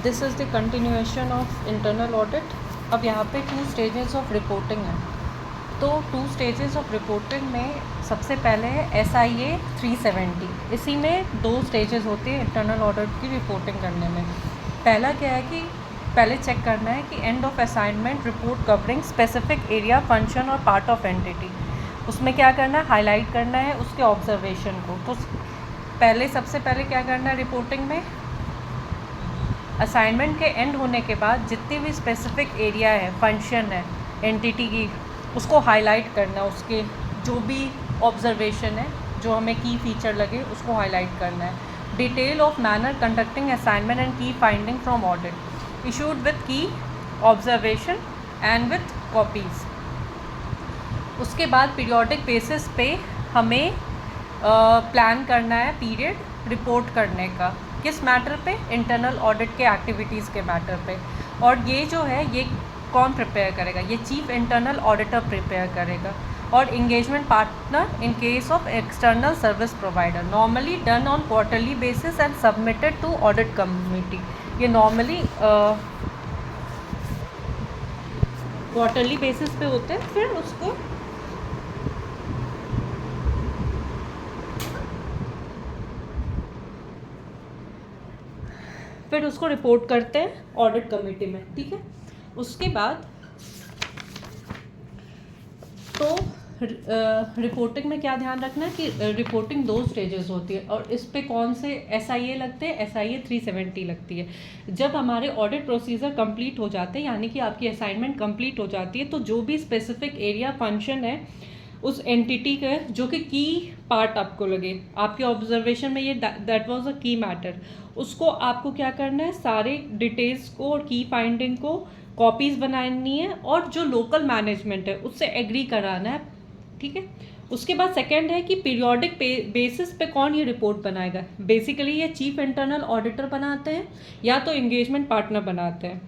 This is the continuation of internal audit. अब यहाँ पे 2 स्टेजेस ऑफ रिपोर्टिंग है। तो 2 स्टेजेस ऑफ रिपोर्टिंग में सबसे पहले है SIA 370। इसी में 2 स्टेजेस होते हैं इंटरनल ऑडिट की रिपोर्टिंग करने में। पहला क्या है कि पहले चेक करना है कि end of assignment report covering specific area, function और पार्ट ऑफ एंटिटी। उसमें क्या करना है, हाईलाइट करना है उसके ऑब्जर्वेशन को। तो सबसे पहले क्या करना है रिपोर्टिंग में, असाइनमेंट के एंड होने के बाद जितनी भी स्पेसिफिक एरिया है, फंक्शन है एंटिटी की, उसको हाईलाइट करना, उसके जो भी ऑब्जर्वेशन है, जो हमें की फीचर लगे उसको हाईलाइट करना है। Detail of manner conducting assignment and key finding from audit issued with key observation and with copies. उसके बाद पीरियोडिक बेसिस पे हमें प्लान करना है पीरियड रिपोर्ट करने का। किस मैटर पे, इंटरनल ऑडिट के एक्टिविटीज़ के मैटर पे। और ये जो है ये कौन प्रिपेयर करेगा, ये चीफ इंटरनल ऑडिटर प्रिपेयर करेगा। और engagement partner in case of external service provider, normally done on quarterly basis and submitted to audit committee. ये नॉर्मली क्वार्टरली बेसिस पे होते हैं। फिर उसको रिपोर्ट करते हैं ऑडिट कमेटी में, ठीक है। उसके बाद तो रिपोर्टिंग में क्या ध्यान रखना है कि रिपोर्टिंग 2 स्टेजेस होती है और इस पे कौन से SIA लगते हैं, SIA 370 लगती है। जब हमारे ऑडिट प्रोसीजर कंप्लीट हो जाते हैं, यानी कि आपकी असाइनमेंट कंप्लीट हो जाती है, तो जो भी स्पेसिफिक एरिया, फंक्शन है उस एंटिटी का जो कि की पार्ट आपको लगे, आपके ऑब्जर्वेशन में ये दैट वाज अ की मैटर, उसको आपको क्या करना है, सारे डिटेल्स को और की फाइंडिंग को कॉपीज़ बनानी है और जो लोकल मैनेजमेंट है उससे एग्री कराना है, ठीक है। उसके बाद सेकंड है कि पीरियोडिक बेसिस पे कौन ये रिपोर्ट बनाएगा। बेसिकली ये चीफ इंटरनल ऑडिटर बनाते हैं या तो एंगेजमेंट पार्टनर बनाते हैं,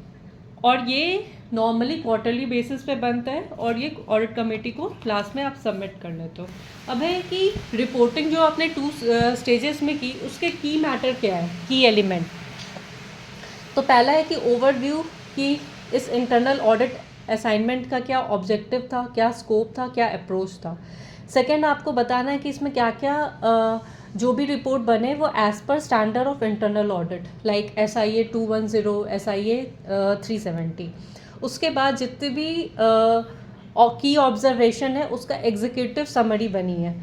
और ये नॉर्मली क्वार्टरली बेसिस पे बनता है और ये ऑडिट कमेटी को लास्ट में आप सबमिट कर लेते हो। अब है कि रिपोर्टिंग जो आपने 2 स्टेजेस में की, उसके की मैटर क्या है, की एलिमेंट। तो पहला है कि ओवरव्यू की इस इंटरनल ऑडिट असाइनमेंट का क्या ऑब्जेक्टिव था, क्या स्कोप था, क्या अप्रोच था। सेकंड, आपको बताना है कि इसमें क्या क्या जो भी रिपोर्ट बने वो as per standard of internal audit, like SIA 210, SIA 370। उसके बाद जितने भी की ऑब्जर्वेशन है उसका एग्जीक्यूटिव समरी बनी है,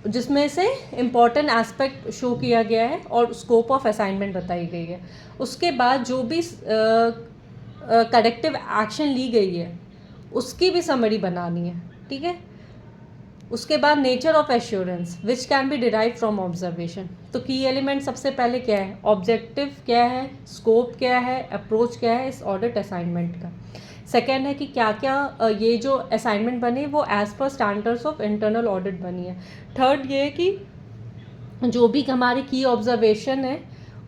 जिसमें से इम्पॉर्टेंट एस्पेक्ट शो किया गया है और स्कोप ऑफ असाइनमेंट बताई गई है। उसके बाद जो भी करेक्टिव एक्शन ली गई है उसकी भी समरी बनानी है, ठीक है। उसके बाद nature of assurance which can be derive from observation. तो की एलिमेंट सबसे पहले क्या है, ऑब्जेक्टिव क्या है, स्कोप क्या है, अप्रोच क्या है इस ऑडिट असाइनमेंट का। सेकेंड है कि क्या क्या ये जो असाइनमेंट बनी वो as per standards of internal audit बनी है। थर्ड ये है कि जो भी हमारी की ऑब्जर्वेशन है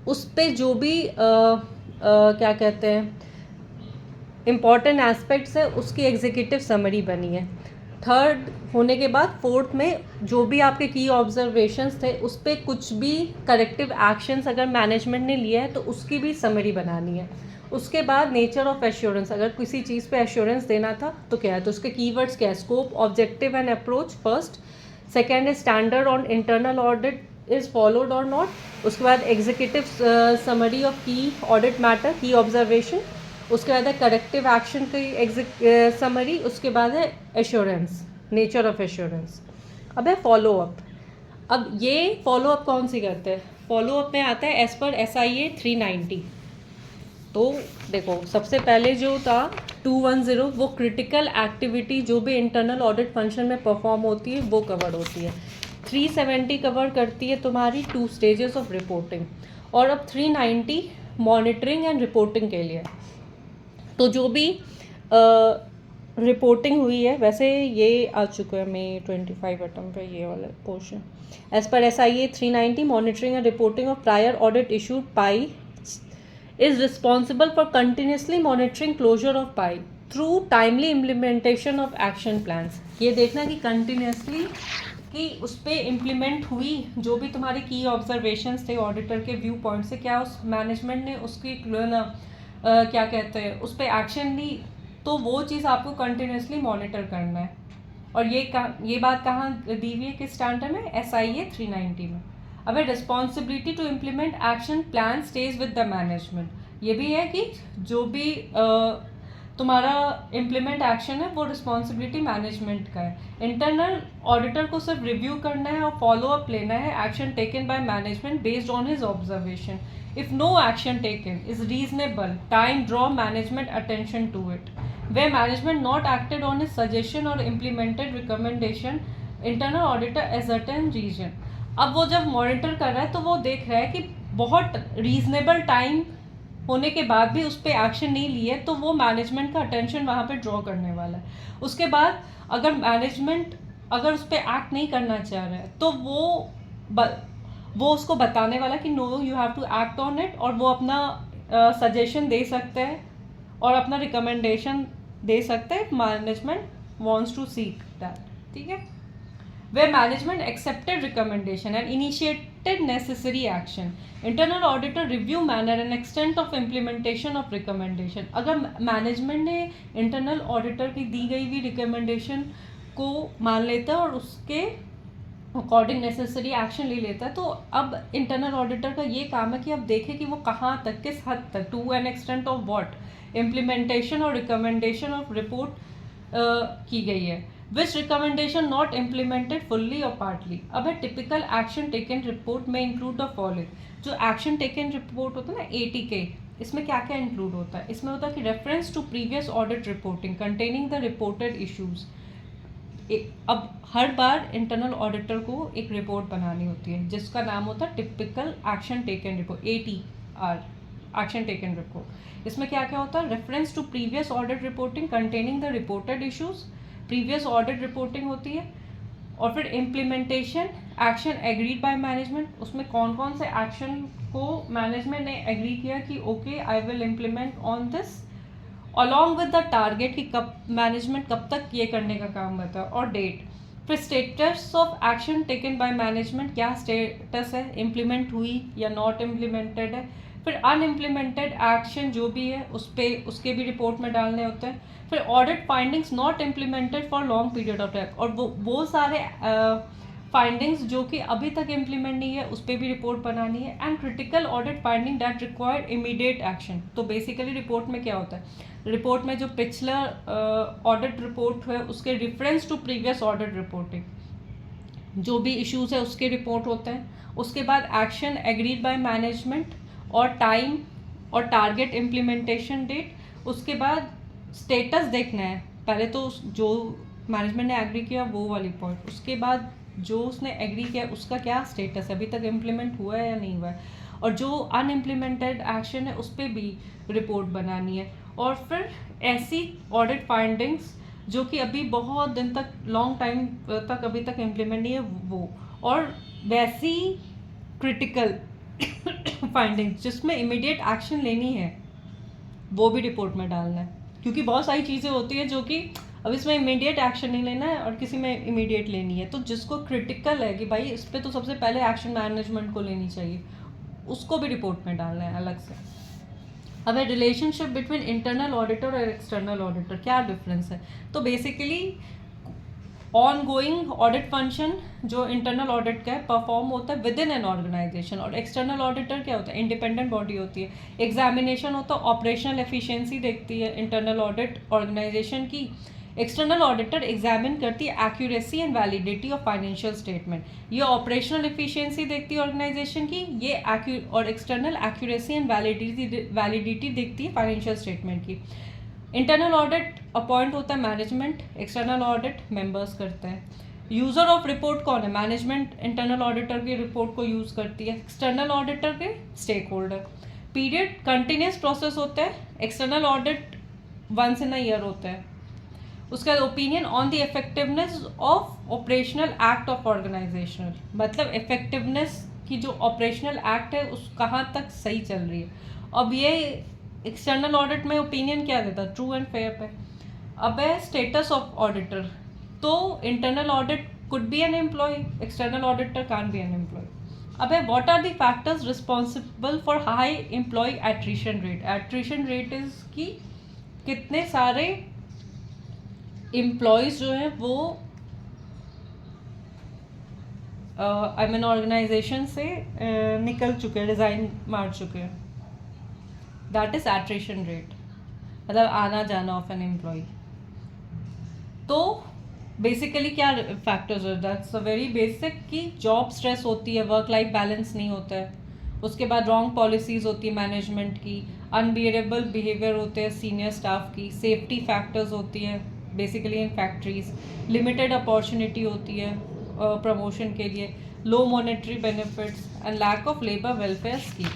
उस पे जो भी क्या कहते हैं इम्पॉर्टेंट एस्पेक्ट्स है उसकी एग्जीक्यूटिव समरी बनी है। थर्ड होने के बाद फोर्थ में जो भी आपके की ऑब्जर्वेशंस थे उस पर कुछ भी करेक्टिव एक्शंस अगर मैनेजमेंट ने लिया है तो उसकी भी समरी बनानी है। उसके बाद नेचर ऑफ एश्योरेंस, अगर किसी चीज़ पे एश्योरेंस देना था तो क्या है, तो उसके कीवर्ड्स क्या है, scope, objective and approach first. Second है standard on internal audit is followed और नॉट। उसके बाद executive summary of key audit matter, key observation. उसके बाद है करेक्टिव एक्शन की समरी। उसके बाद है एश्योरेंस, नेचर ऑफ एश्योरेंस। अब है फॉलोअप। अब ये फॉलोअप कौन सी करते हैं, फॉलोअप में आता है एज पर SIA 390। तो देखो सबसे पहले जो था 210 वो क्रिटिकल एक्टिविटी जो भी इंटरनल ऑडिट फंक्शन में परफॉर्म होती है वो कवर होती है। 370 कवर करती है तुम्हारी 2 स्टेजेस ऑफ रिपोर्टिंग। और अब 390 मॉनिटरिंग एंड रिपोर्टिंग के लिए। तो जो भी रिपोर्टिंग हुई है, वैसे ये आ चुका है May 25 अटम पे ये वाला portion. As per SIA 390 monitoring and reporting of prior audit issued पाई is responsible for continuously monitoring closure of PI through timely implementation of action plans। ये देखना कि continuously कि उस पर इम्प्लीमेंट हुई जो भी तुम्हारे की ऑब्जर्वेशंस थे ऑडिटर के व्यू पॉइंट से, क्या उस मैनेजमेंट ने उसकी क्या कहते हैं उस पर एक्शन ली, तो वो चीज़ आपको कंटिन्यूसली मॉनिटर करना है। और ये बात कहाँ दी हुई है, किस स्टैंडर्ड में, SIA 390 में। अब responsibility to implement action plan stage with the management, ये भी है कि जो भी तुम्हारा इम्प्लीमेंट एक्शन है वो रिस्पॉन्सिबिलिटी मैनेजमेंट का है। इंटरनल ऑडिटर को सिर्फ रिव्यू करना है और फॉलो अप लेना है action taken by management based on his observation. If no action taken is reasonable time draw management attention to it. Where management not acted on his suggestion or implemented recommendation, internal auditor ascertain reason। अब वो जब monitor कर रहा है तो वो देख रहा है कि बहुत रीजनेबल टाइम होने के बाद भी उस पर एक्शन नहीं लिए, तो वो मैनेजमेंट का अटेंशन वहाँ पे ड्रॉ करने वाला है। उसके बाद अगर मैनेजमेंट अगर उस पर एक्ट नहीं करना चाह रहा है तो वो उसको बताने वाला कि no you have to act on it, और वो अपना सजेशन दे सकते हैं और अपना रिकमेंडेशन दे सकते हैं management wants to seek that. ठीक है, वे management accepted recommendation and initiated necessary action. Internal auditor review manner and extent of implementation of recommendation. अगर मैनेजमेंट ने इंटरनल ऑडिटर की दी गई हुई रिकमेंडेशन को मान लेता है और उसके अकॉर्डिंग नेसेसरी एक्शन ले लेता है, तो अब इंटरनल ऑडिटर का ये काम है कि अब देखे कि वो कहाँ तक, किस हद तक, to an extent of what implementation और रिकमेंडेशन ऑफ रिपोर्ट की गई है। Which recommendation not implemented fully और पार्टली। अब है टिपिकल एक्शन टेकन रिपोर्ट में इंक्लूड द फॉलोइंग। जो एक्शन टेकन रिपोर्ट होता है ना ATK, इसमें क्या क्या इंक्लूड होता है? इसमें होता है कि reference to previous audit reporting containing the reported issues. अब हर बार इंटरनल ऑडिटर को एक रिपोर्ट बनानी होती है जिसका नाम होता है typical action taken report, ATR, action taken report. इसमें क्या क्या होता है? Reference to previous audit reporting containing the reported issues, previous audit reporting होती है। और फिर implementation action agreed by management, उसमें कौन कौन से एक्शन को मैनेजमेंट ने एग्री किया कि okay I will implement on this, along with the target कि कब मैनेजमेंट कब तक ये करने का काम करता है, और डेट। फिर status of action taken by management, क्या स्टेटस है, इम्प्लीमेंट हुई या नॉट इम्प्लीमेंटेड है। फिर अनइम्प्लीमेंटेड एक्शन जो भी है उसके भी रिपोर्ट में डालने होते हैं। फिर audit findings not implemented for long period of time, और वो सारे फाइंडिंग्स जो कि अभी तक इम्प्लीमेंट नहीं है उस पर भी रिपोर्ट बनानी है। And critical audit finding that required immediate action. तो बेसिकली रिपोर्ट में क्या होता है, रिपोर्ट में जो पिछला ऑडिट रिपोर्ट है उसके reference to previous audit reporting जो भी इश्यूज है उसके रिपोर्ट होते हैं। उसके बाद एक्शन एग्रीड बाय मैनेजमेंट और टाइम और टारगेट इम्प्लीमेंटेशन डेट। उसके बाद स्टेटस देखना है, पहले तो जो मैनेजमेंट ने एग्री किया वो वाली पॉइंट, उसके बाद जो उसने एग्री किया उसका क्या स्टेटस है, अभी तक इम्प्लीमेंट हुआ है या नहीं हुआ है, और जो अनइम्प्लीमेंटेड एक्शन है उस पर भी रिपोर्ट बनानी है। और फिर ऐसी ऑडिट फाइंडिंग्स जो कि अभी बहुत दिन तक, लॉन्ग टाइम तक अभी तक इम्प्लीमेंट नहीं है वो, और वैसी क्रिटिकल फाइंडिंग्स जिसमें इमीडिएट एक्शन लेनी है वो भी रिपोर्ट में डालना है। क्योंकि बहुत सारी चीज़ें होती हैं जो कि अब इसमें इमीडिएट एक्शन नहीं लेना है और किसी में इमीडिएट लेनी है, तो जिसको क्रिटिकल है कि भाई इस पर तो सबसे पहले एक्शन मैनेजमेंट को लेनी चाहिए, उसको भी रिपोर्ट में डालना है अलग से। अब है रिलेशनशिप बिटवीन इंटरनल ऑडिटर और एक्सटर्नल ऑडिटर, क्या डिफरेंस है? तो basically on going audit function जो इंटरनल ऑडिट का है परफॉर्म होता है विद इन एन ऑर्गेनाइजेशन, और एक्सटर्नल ऑडिटर क्या होता है, इंडिपेंडेंट बॉडी होती है। एग्जामिनेशन होता है, ऑपरेशनल एफिशिएंसी देखती है इंटरनल ऑडिट ऑर्गेनाइजेशन की। एक्सटर्नल ऑडिटर एग्जामिन करती है accuracy and validity of financial statement, ये ऑपरेशनल एफिशिएंसी देखती है ऑर्गेनाइजेशन की, ये और एक्सटर्नल एक्यूरेसी एंड वैलिडिटी देखती है फाइनेंशियल स्टेटमेंट की। इंटरनल ऑडिट अपॉइंट होता है मैनेजमेंट, एक्सटर्नल ऑडिट मेंबर्स करते हैं। यूज़र ऑफ रिपोर्ट कौन है? मैनेजमेंट इंटरनल ऑडिटर की रिपोर्ट को यूज़ करती है, एक्सटर्नल ऑडिटर के stakeholder. Period continuous process होता है, external audit once in a year होता है। उसका opinion on the effectiveness of operational act of organisational, मतलब इफेक्टिवनेस की जो ऑपरेशनल एक्ट है उस कहाँ तक सही चल रही है। अब ये एक्सटर्नल ऑडिट में ओपिनियन क्या देता है? ट्रू एंड फेयर पे। अब है स्टेटस ऑफ ऑडिटर, तो internal audit could be an employee, external auditor can't be an employee. अब है what are the factors responsible for high employee attrition rate? Attrition rate is कि कितने सारे employees जो हैं वो आई मीन ऑर्गेनाइजेशन से निकल चुके हैं, रिज़ाइन मार चुके हैं. दैट इज़ एट्रिशन रेट, मतलब आना जाना ऑफ एन एम्प्लॉय. तो बेसिकली क्या फैक्टर्स है, दैट्स अ वेरी बेसिक कि जॉब स्ट्रेस होती है, वर्क लाइफ बैलेंस नहीं होता है. उसके बाद रॉन्ग पॉलिसीज़ होती है मैनेजमेंट की, अनबियरेबल बिहेवियर होते हैं सीनियर स्टाफ की, सेफ्टी फैक्टर्स होती है basically in factories, limited opportunity होती है प्रमोशन के लिए, low monetary benefits and lack of labour welfare scheme.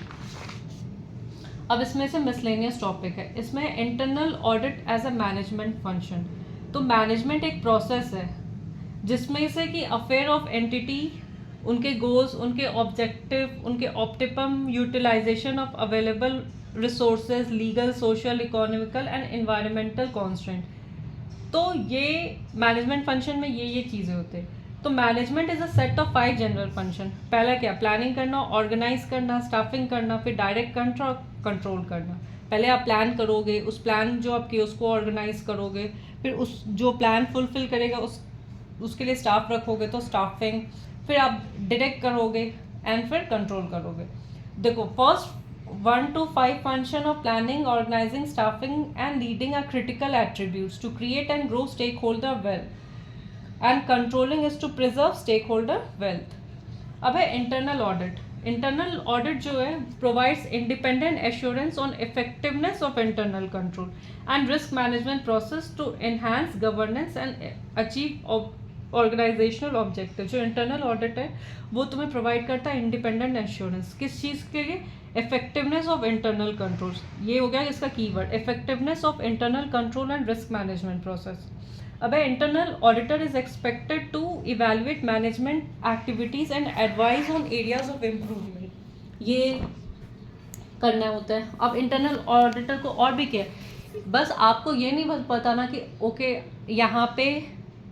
अब इसमें से मिसलेनियस टॉपिक है. इसमें internal audit as a management function. तो मैनेजमेंट एक प्रोसेस है जिसमें से कि अफेयर ऑफ एंटिटी, उनके गोल्स, उनके ऑब्जेक्टिव, उनके optimum utilisation of available resources, legal, social, economical and environmental constant. तो ये मैनेजमेंट फंक्शन में ये चीज़ें होते हैं. तो management is a set of 5 general function. पहला क्या, प्लानिंग करना, ऑर्गेनाइज करना, स्टाफिंग करना, फिर डायरेक्ट कंट्रोल करना. पहले आप प्लान करोगे, उस प्लान जो आप किए उसको ऑर्गेनाइज करोगे, फिर उस जो प्लान फुलफिल करेगा उसके लिए स्टाफ रखोगे तो स्टाफिंग, फिर आप डायरेक्ट करोगे एंड फिर कंट्रोल करोगे. देखो, first 1 to 5 function of planning, organizing, staffing and leading are critical attributes to create and grow stakeholder wealth, and controlling is to preserve stakeholder wealth. अब है इंटरनल ऑडिट. इंटरनल ऑडिट जो है provides independent assurance on effectiveness of internal control and risk management process to enhance governance and achieve organisational objective. जो internal audit है वो तुम्हें provide करता है इंडिपेंडेंट एश्योरेंस. किस चीज़ के लिए? Effectiveness of internal controls. ये हो गया इसका keyword, effectiveness of internal control and risk management process. अब internal auditor is expected to evaluate management activities and advise on areas of improvement. ये करना होता है. अब इंटरनल ऑडिटर को और भी क्या है, बस आपको ये नहीं बस बताना कि ओके यहाँ पे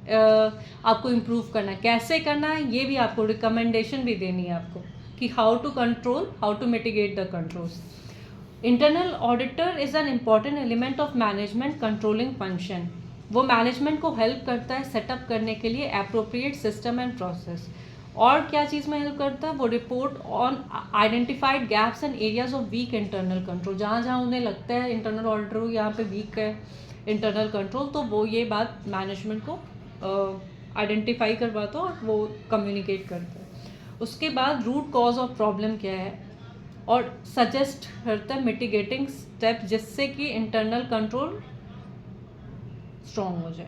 आपको इम्प्रूव करना है, कैसे करना है ये भी आपको रिकमेंडेशन भी देनी है आपको कि how to control, how to mitigate the controls. Internal auditor is an important element of management controlling function. वो मैनेजमेंट को हेल्प करता है सेटअप करने के लिए एप्रोप्रिएट सिस्टम एंड प्रोसेस. और क्या चीज़ में हेल्प करता है? वो report on identified gaps and areas of weak internal control. जहाँ जहाँ उन्हें लगता है इंटरनल ऑडिटर को यहाँ पे वीक है इंटरनल कंट्रोल, तो वो ये बात मैनेजमेंट को आइडेंटिफाई करवाता है और वो कम्युनिकेट करता है. उसके बाद रूट कॉज ऑफ प्रॉब्लम क्या है और सजेस्ट करता है मिटिगेटिंग स्टेप जिससे कि इंटरनल कंट्रोल स्ट्रॉन्ग हो जाए.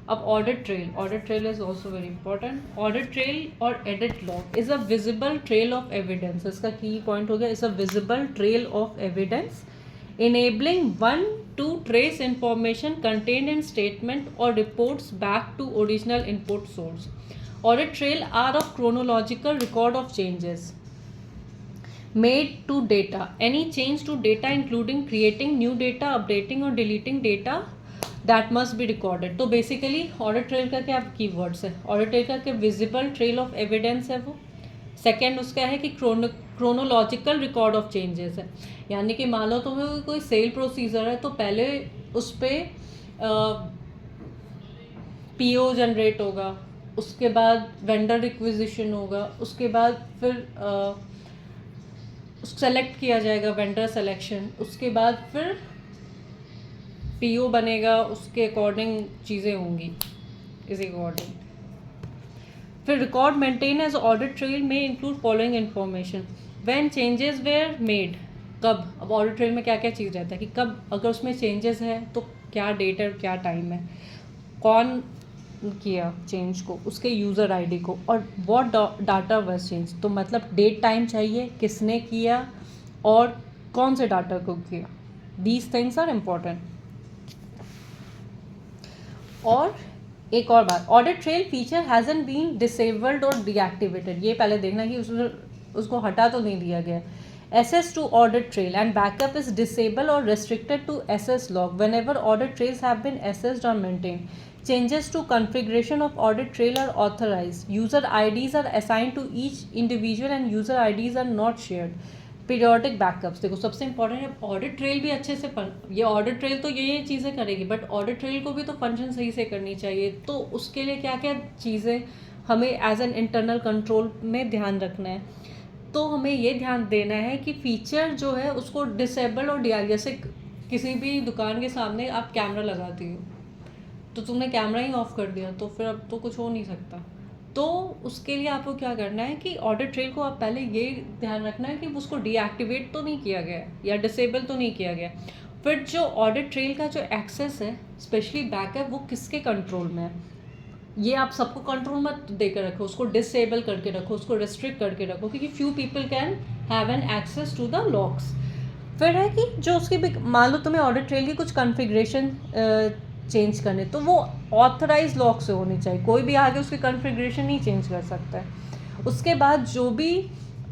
अब audit trail is also very important. Audit trail और audit log is a visible trail of evidence. इसका की पॉइंट हो गया, is a visible trail of evidence enabling one to trace information contained in statement or reports back to original input source. Audit trail are a chronological record of changes made to data. Any change to data including creating new data, updating or deleting data that must be recorded. तो basically audit trail का क्या keywords है? audit trail का क्या visible trail of evidence है वो. Second उसका है कि क्रोनोलॉजिकल रिकॉर्ड ऑफ चेंजेस है. यानी कि मान लो तुम्हें कोई सेल प्रोसीजर है तो पहले उस पर पीओ जनरेट होगा, उसके बाद वेंडर रिक्विजिशन होगा, उसके बाद फिर सेलेक्ट किया जाएगा वेंडर सिलेक्शन, उसके बाद फिर पीओ बनेगा, उसके अकॉर्डिंग चीज़ें होंगी इस अकॉर्डिंग. फिर record maintain as audit trail में include following information. When changes were made, कब. अब ऑडिट ट्रेल में क्या क्या चीज़ रहता है कि कब अगर उसमें चेंजेस है तो क्या डेट है, क्या टाइम है, कौन किया चेंज को, उसके यूज़र आईडी को, और व्हाट डाटा वाज चेंज. तो मतलब डेट टाइम चाहिए, किसने किया और कौन से डाटा को किया. These things are important. और एक और बात, audit trail feature hasn't been disabled और डीएक्टिवेटेड. ये पहले देखना कि उसको हटा तो नहीं दिया गया. Access to audit trail and backup is disable और restricted to access log whenever audit trails have been accessed और maintained. Changes to configuration of audit trail are authorized. User IDs are assigned to each individual and user IDs are not shared. Periodic backups, देखो सबसे important है audit trail भी अच्छे से ये audit trail तो ये चीज़ें करेगी, बट ऑडिट ट्रेल को भी तो फंक्शन सही से करनी चाहिए। तो उसके लिए क्या क्या चीज़ें हमें एज एन इंटरनल कंट्रोल में ध्यान रखना है। तो हमें ये ध्यान देना है कि फीचर जो है उसको डिसेबल और डिआर, जैसे किसी भी दुकान के सामने आप कैमरा लगाती हो तो तुमने कैमरा ही ऑफ कर दिया तो फिर अब तो कुछ हो नहीं सकता। तो उसके लिए आपको क्या करना है कि ऑडिट ट्रेल को आप पहले ये ध्यान रखना है कि उसको डीएक्टिवेट तो नहीं किया गया या डिसेबल तो नहीं किया गया। फिर जो ऑडिट ट्रेल का जो एक्सेस है स्पेशली बैकअप वो किसके कंट्रोल में है, ये आप सबको कंट्रोल मत देकर रखो, उसको डिसेबल करके रखो, उसको रिस्ट्रिक्ट करके रखो, क्योंकि few people can have an access to the logs. फिर है कि जो उसकी भी मान लो तुम्हें ऑडिट ट्रेल की कुछ कॉन्फ़िगरेशन चेंज करने, तो वो ऑथराइज लॉग से होनी चाहिए, कोई भी आगे उसकी कॉन्फ़िगरेशन नहीं चेंज कर सकता है। उसके बाद जो भी,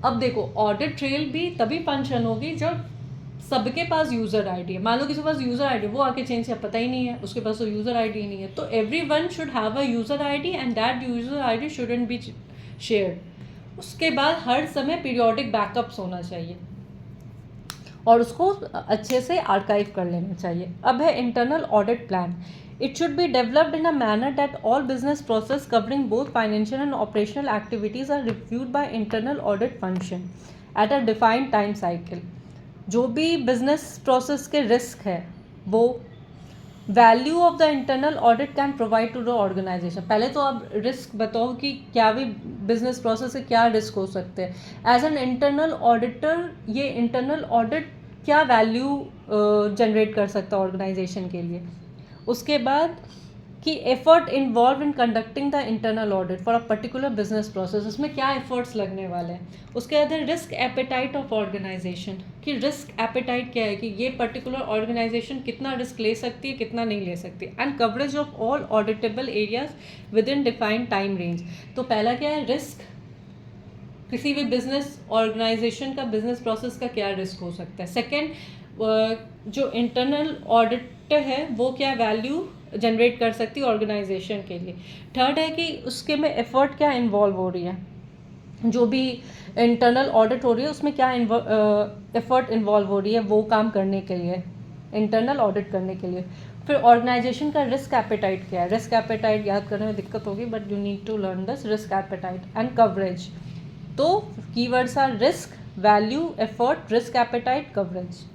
अब देखो ऑडिट ट्रेल भी तभी फंक्शन होगी जब सबके पास यूज़र आईडी है। मान लो किसी के पास यूज़र आईडी, वो आके चेंज पता ही नहीं है, उसके पास तो यूज़र आईडी नहीं है, तो everyone should have a user ID and that user ID shouldn't be shared. उसके बाद हर समय पीरियोडिक बैकअप्स होना चाहिए और उसको अच्छे से आर्काइव कर लेना चाहिए। अब है internal audit plan. It should be developed in a manner that all business process covering both financial and operational activities are reviewed by internal audit function at a defined time cycle. जो भी business process के risk है वो value of the internal audit can provide to the organisation. पहले तो आप risk बताओ कि क्या भी बिजनेस प्रोसेस से क्या रिस्क हो सकते हैं। एज एन इंटरनल ऑडिटर ये इंटरनल ऑडिट क्या वैल्यू जनरेट कर सकता है ऑर्गेनाइजेशन के लिए। उसके बाद कि effort involve in conducting the internal audit for a particular business process, उसमें क्या एफर्ट्स लगने वाले हैं। उसके बाद रिस्क एपेटाइट ऑफ ऑर्गेनाइजेशन, कि रिस्क एपेटाइट क्या है कि ये पर्टिकुलर ऑर्गेनाइजेशन कितना रिस्क ले सकती है कितना नहीं ले सकती। And coverage of all auditable areas within defined time range. तो पहला क्या है, रिस्क, किसी भी बिजनेस ऑर्गेनाइजेशन का बिजनेस प्रोसेस का क्या रिस्क हो सकता है। सेकेंड, जो इंटरनल ऑडिट है वो क्या वैल्यू जनरेट कर सकती है ऑर्गेनाइजेशन के लिए। थर्ड है कि उसके में एफर्ट क्या इन्वॉल्व हो रही है, जो भी इंटरनल ऑडिट हो रही है उसमें क्या एफर्ट इन्वॉल्व हो रही है वो काम करने के लिए, इंटरनल ऑडिट करने के लिए। फिर ऑर्गेनाइजेशन का रिस्क एपेटाइट क्या है। रिस्क एपेटाइट याद करने में दिक्कत होगी but you need to learn this, risk appetite and coverage. तो keywords are risk, value, effort, risk appetite, coverage.